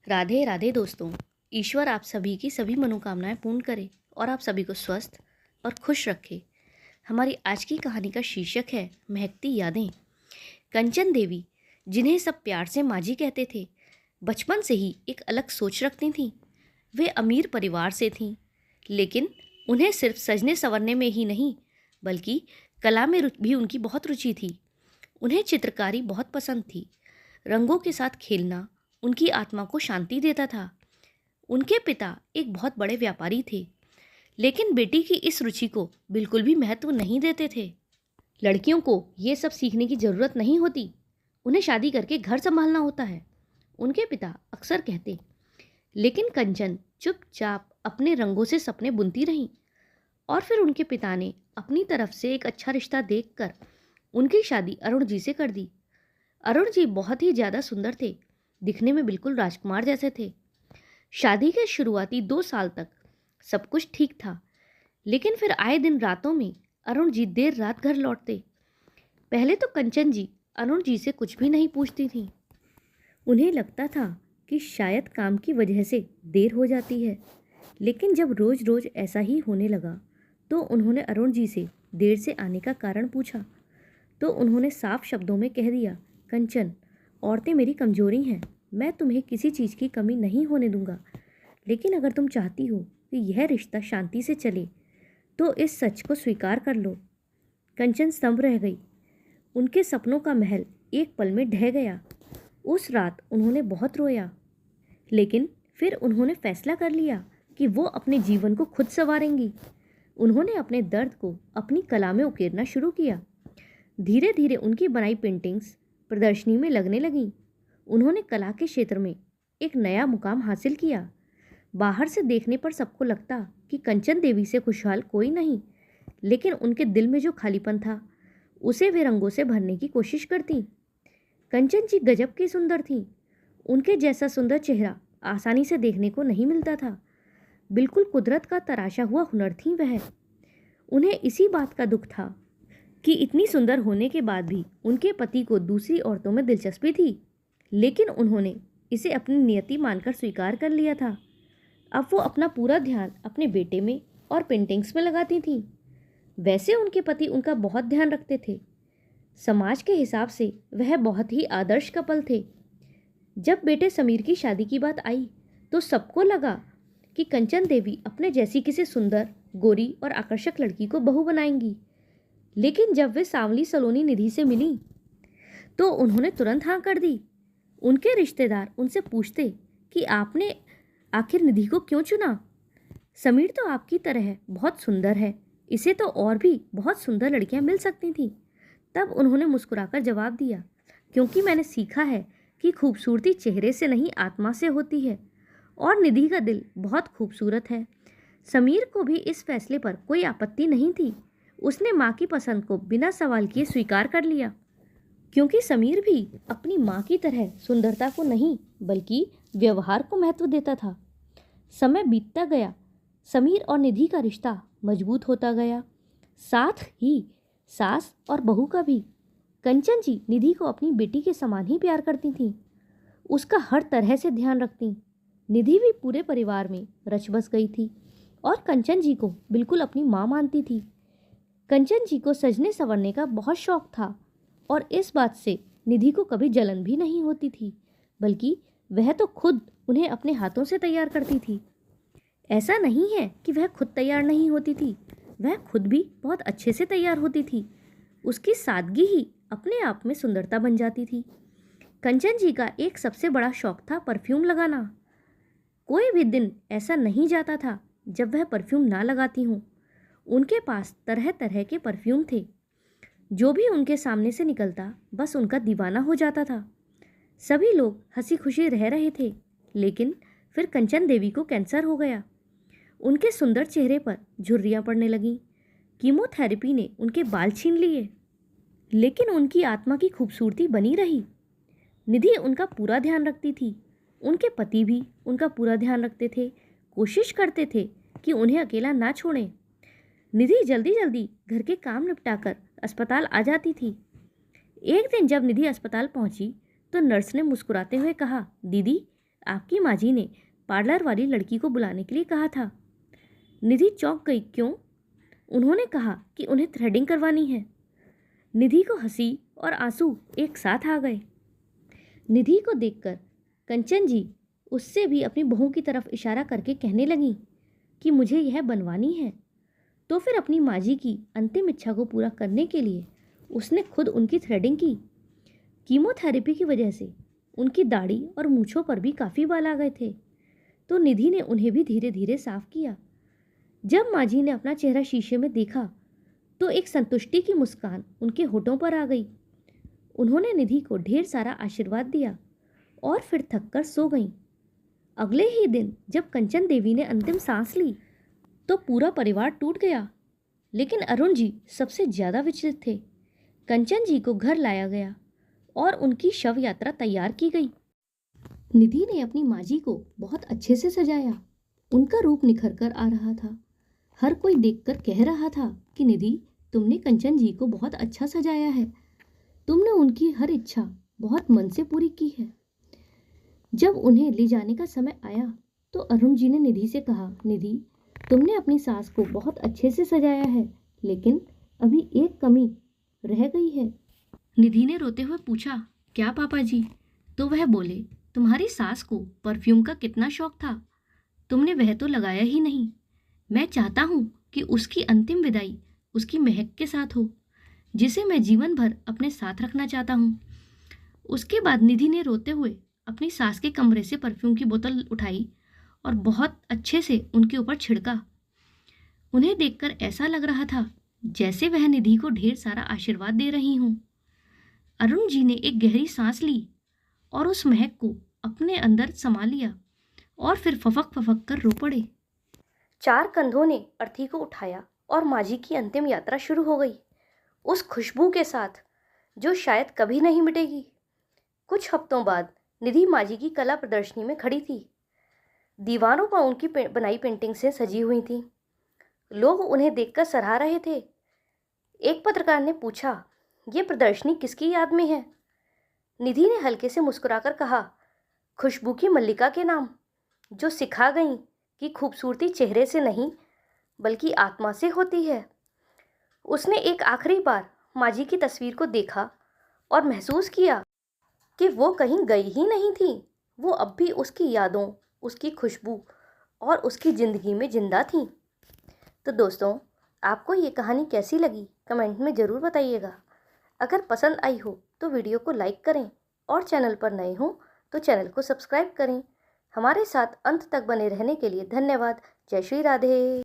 राधे राधे दोस्तों। ईश्वर आप सभी की सभी मनोकामनाएं पूर्ण करे और आप सभी को स्वस्थ और खुश रखे। हमारी आज की कहानी का शीर्षक है महकती यादें। कंचन देवी, जिन्हें सब प्यार से माँ जी कहते थे, बचपन से ही एक अलग सोच रखती थीं। वे अमीर परिवार से थीं, लेकिन उन्हें सिर्फ सजने संवरने में ही नहीं बल्कि कला में भी उनकी बहुत रुचि थी। उन्हें चित्रकारी बहुत पसंद थी। रंगों के साथ खेलना उनकी आत्मा को शांति देता था। उनके पिता एक बहुत बड़े व्यापारी थे, लेकिन बेटी की इस रुचि को बिल्कुल भी महत्व नहीं देते थे। लड़कियों को ये सब सीखने की ज़रूरत नहीं होती, उन्हें शादी करके घर संभालना होता है, उनके पिता अक्सर कहते। लेकिन कंचन चुपचाप अपने रंगों से सपने बुनती रहीं और फिर उनके पिता ने अपनी तरफ से एक अच्छा रिश्ता देखकर उनकी शादी अरुण जी से कर दी। अरुण जी बहुत ही ज़्यादा सुंदर थे, दिखने में बिल्कुल राजकुमार जैसे थे। शादी के शुरुआती 2 साल तक सब कुछ ठीक था, लेकिन फिर आए दिन रातों में अरुण जी देर रात घर लौटते। पहले तो कंचन जी अरुण जी से कुछ भी नहीं पूछती थीं। उन्हें लगता था कि शायद काम की वजह से देर हो जाती है, लेकिन जब रोज़ रोज़ ऐसा ही होने लगा तो उन्होंने अरुण जी से देर से आने का कारण पूछा। तो उन्होंने साफ शब्दों में कह दिया, कंचन, औरतें मेरी कमजोरी हैं, मैं तुम्हें किसी चीज़ की कमी नहीं होने दूंगा, लेकिन अगर तुम चाहती हो कि यह रिश्ता शांति से चले तो इस सच को स्वीकार कर लो। कंचन स्तंभ रह गई। उनके सपनों का महल एक पल में ढह गया। उस रात उन्होंने बहुत रोया, लेकिन फिर उन्होंने फैसला कर लिया कि वो अपने जीवन को खुद संवारेंगी। उन्होंने अपने दर्द को अपनी कला में उकेरना शुरू किया। धीरे धीरे उनकी बनाई पेंटिंग्स प्रदर्शनी में लगने लगीं। उन्होंने कला के क्षेत्र में एक नया मुकाम हासिल किया। बाहर से देखने पर सबको लगता कि कंचन देवी से खुशहाल कोई नहीं, लेकिन उनके दिल में जो खालीपन था उसे वे रंगों से भरने की कोशिश करती। कंचन जी गजब की सुंदर थीं। उनके जैसा सुंदर चेहरा आसानी से देखने को नहीं मिलता था। बिल्कुल कुदरत का तराशा हुआ हुनर थी वह। उन्हें इसी बात का दुख था कि इतनी सुंदर होने के बाद भी उनके पति को दूसरी औरतों में दिलचस्पी थी, लेकिन उन्होंने इसे अपनी नियति मानकर स्वीकार कर लिया था। अब वो अपना पूरा ध्यान अपने बेटे में और पेंटिंग्स में लगाती थीं। वैसे उनके पति उनका बहुत ध्यान रखते थे। समाज के हिसाब से वह बहुत ही आदर्श कपल थे। जब बेटे समीर की शादी की बात आई तो सबको लगा कि कंचन देवी अपने जैसी किसी सुंदर, गोरी और आकर्षक लड़की को बहू बनाएंगी। लेकिन जब वे सांवली सलोनी निधि से मिली तो उन्होंने तुरंत हाँ कर दी। उनके रिश्तेदार उनसे पूछते कि आपने आखिर निधि को क्यों चुना? समीर तो आपकी तरह बहुत सुंदर है, इसे तो और भी बहुत सुंदर लड़कियां मिल सकती थीं। तब उन्होंने मुस्कुराकर जवाब दिया, क्योंकि मैंने सीखा है कि खूबसूरती चेहरे से नहीं आत्मा से होती है, और निधि का दिल बहुत खूबसूरत है। समीर को भी इस फैसले पर कोई आपत्ति नहीं थी। उसने माँ की पसंद को बिना सवाल किए स्वीकार कर लिया, क्योंकि समीर भी अपनी माँ की तरह सुंदरता को नहीं बल्कि व्यवहार को महत्व देता था। समय बीतता गया, समीर और निधि का रिश्ता मजबूत होता गया, साथ ही सास और बहू का भी। कंचन जी निधि को अपनी बेटी के समान ही प्यार करती थीं, उसका हर तरह से ध्यान रखती। निधि भी पूरे परिवार में रच बस गई थी और कंचन जी को बिल्कुल अपनी माँ मानती थी। कंचन जी को सजने संवरने का बहुत शौक था और इस बात से निधि को कभी जलन भी नहीं होती थी, बल्कि वह तो खुद उन्हें अपने हाथों से तैयार करती थी। ऐसा नहीं है कि वह खुद तैयार नहीं होती थी, वह खुद भी बहुत अच्छे से तैयार होती थी। उसकी सादगी ही अपने आप में सुंदरता बन जाती थी। कंचन जी का एक सबसे बड़ा शौक था परफ्यूम लगाना। कोई भी दिन ऐसा नहीं जाता था जब वह परफ्यूम ना लगाती हूँ। उनके पास तरह तरह के परफ्यूम थे। जो भी उनके सामने से निकलता बस उनका दीवाना हो जाता था। सभी लोग हंसी खुशी रह रहे थे, लेकिन फिर कंचन देवी को कैंसर हो गया। उनके सुंदर चेहरे पर झुर्रियाँ पड़ने लगीं। कीमोथेरेपी ने उनके बाल छीन लिए, लेकिन उनकी आत्मा की खूबसूरती बनी रही। निधि उनका पूरा ध्यान रखती थी। उनके पति भी उनका पूरा ध्यान रखते थे, कोशिश करते थे कि उन्हें अकेला ना छोड़ें। निधि जल्दी जल्दी घर के काम निपटाकर अस्पताल आ जाती थी। एक दिन जब निधि अस्पताल पहुंची तो नर्स ने मुस्कुराते हुए कहा, दीदी आपकी माँ जी ने पार्लर वाली लड़की को बुलाने के लिए कहा था। निधि चौंक गई। क्यों? उन्होंने कहा कि उन्हें थ्रेडिंग करवानी है। निधि को हंसी और आंसू एक साथ आ गए। निधि को देखकर कंचन जी उससे भी अपनी बहू की तरफ इशारा करके कहने लगी कि मुझे यह बनवानी है। तो फिर अपनी माँ जी की अंतिम इच्छा को पूरा करने के लिए उसने खुद उनकी थ्रेडिंग की। कीमोथेरेपी की वजह से उनकी दाढ़ी और मूंछों पर भी काफ़ी बाल आ गए थे, तो निधि ने उन्हें भी धीरे धीरे साफ किया। जब माँ जी ने अपना चेहरा शीशे में देखा तो एक संतुष्टि की मुस्कान उनके होठों पर आ गई। उन्होंने निधि को ढेर सारा आशीर्वाद दिया और फिर थककर सो गईं। अगले ही दिन जब कंचन देवी ने अंतिम सांस ली तो पूरा परिवार टूट गया, लेकिन अरुण जी सबसे ज़्यादा विचलित थे। कंचन जी को घर लाया गया और उनकी शव यात्रा तैयार की गई। निधि ने अपनी माँ जी को बहुत अच्छे से सजाया। उनका रूप निखर कर आ रहा था। हर कोई देखकर कह रहा था कि निधि, तुमने कंचन जी को बहुत अच्छा सजाया है। तुमने उनकी हर इच्छा बहुत मन से पूरी की है। जब उन्हें ले जाने का समय आया तो अरुण जी ने निधि से कहा, निधि, तुमने अपनी सास को बहुत अच्छे से सजाया है, लेकिन अभी एक कमी रह गई है। निधि ने रोते हुए पूछा, क्या पापा जी? तो वह बोले, तुम्हारी सास को परफ्यूम का कितना शौक था, तुमने वह तो लगाया ही नहीं। मैं चाहता हूँ कि उसकी अंतिम विदाई उसकी महक के साथ हो, जिसे मैं जीवन भर अपने साथ रखना चाहता हूँ। उसके बाद निधि ने रोते हुए अपनी सास के कमरे से परफ्यूम की बोतल उठाई और बहुत अच्छे से उनके ऊपर छिड़का। उन्हें देखकर ऐसा लग रहा था जैसे वह निधि को ढेर सारा आशीर्वाद दे रही हूँ। अरुण जी ने एक गहरी सांस ली और उस महक को अपने अंदर समा लिया और फिर फफक फफक कर रो पड़े। 4 कंधों ने अर्थी को उठाया और माँ जी की अंतिम यात्रा शुरू हो गई, उस खुशबू के साथ जो शायद कभी नहीं मिटेगी। कुछ हफ्तों बाद निधि माँ जी की कला प्रदर्शनी में खड़ी थी। दीवारों पर उनकी बनाई पेंटिंग से सजी हुई थी। लोग उन्हें देखकर सराह रहे थे। एक पत्रकार ने पूछा, ये प्रदर्शनी किसकी याद में है? निधि ने हल्के से मुस्कुराकर कहा, खुशबू की मल्लिका के नाम, जो सिखा गई कि खूबसूरती चेहरे से नहीं बल्कि आत्मा से होती है। उसने एक आखिरी बार माँ जी की तस्वीर को देखा और महसूस किया कि वो कहीं गई ही नहीं थी। वो अब भी उसकी यादों, उसकी खुशबू और उसकी ज़िंदगी में जिंदा थी। तो दोस्तों, आपको ये कहानी कैसी लगी कमेंट में ज़रूर बताइएगा। अगर पसंद आई हो तो वीडियो को लाइक करें और चैनल पर नए हो तो चैनल को सब्सक्राइब करें। हमारे साथ अंत तक बने रहने के लिए धन्यवाद। जय श्री राधे।